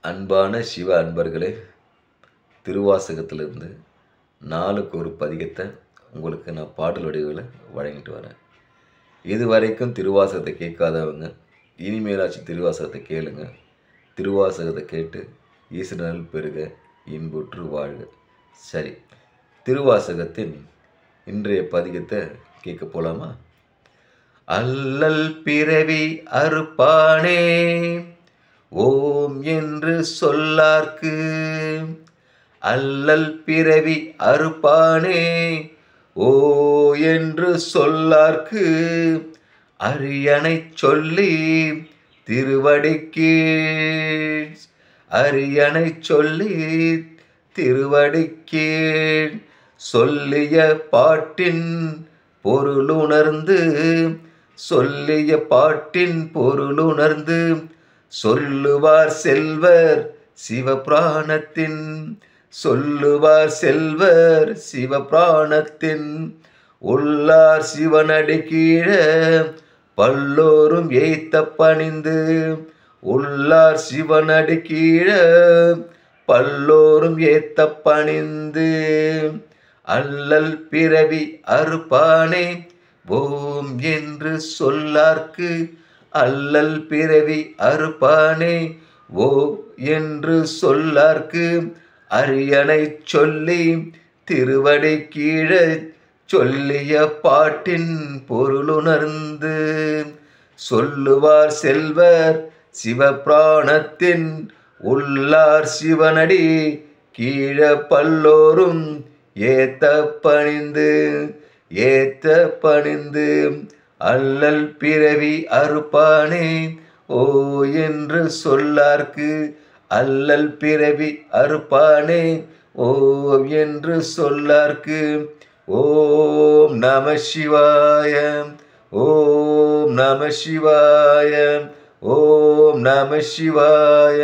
அன்பான சிவ அன்பர்களே, திருவாசகத்திலிருந்து நாளுக்கு ஒரு பதிகத்தை உங்களுக்கு நான் பாடல் வடிவில் வழங்கிட்டு வரேன். இதுவரைக்கும் திருவாசகத்தை கேட்காதவங்க இனிமேலாச்சும் திருவாசகத்தை கேளுங்க. திருவாசகத்தை கேட்டு ஈசனல் பெருக இன்புற்று வாழ்க. சரி, திருவாசகத்தின் இன்றைய பதிகத்தை கேட்க போலாமா? அல்லல் பிறவி அறுப்பானே ஓம் என்று சொல்லார்க்கு, அல்லல் பிறவி அறுப்பானே ஓ என்று சொல்லார்க்கு, அரியணைச் சொல்லி திருவடிக்கீழ், அரியணைச் சொல்லி திருவடிக்கீழ், சொல்லிய பாட்டின் பொருளுணர்ந்து, சொல்லிய பாட்டின் பொருளுணர்ந்து, சொல்லுவார் செல்வர் சிவபிராணத்தின், சொல்லுவார் செல்வர் சிவபிராணத்தின், உள்ளார் சிவனடி கீழ பல்லோரும் ஏத்த பணிந்து, உள்ளார் சிவனடி கீழ பல்லோரும் ஏத்த பணிந்து, அல்லல் பிறவி அறுப்பானே ஓம் என்று சொல்லார்க்கு, அல்லல் பிறவி அறுப்பானே ஓ என்று சொல்லார்க்கு, அரியணைச் சொல்லி திருவடி கீழ சொல்லிய பாட்டின் பொருளுணர்ந்து, சொல்லுவார் செல்வர் சிவபிராணத்தின், உள்ளார் சிவனடி கீழ பல்லோரும் ஏத்த பணிந்து, ஏத்த பணிந்து, அல்லல் பிறவி அறுப்பானே ஓ என்று சொல்லார்க்கு, அல்லல் பிறவி அறுப்பானே ஓ என்று சொல்லார்க்கு. ஓம் நம சிவாய, ஓம் நம சிவாய, ஓம் நம சிவாய.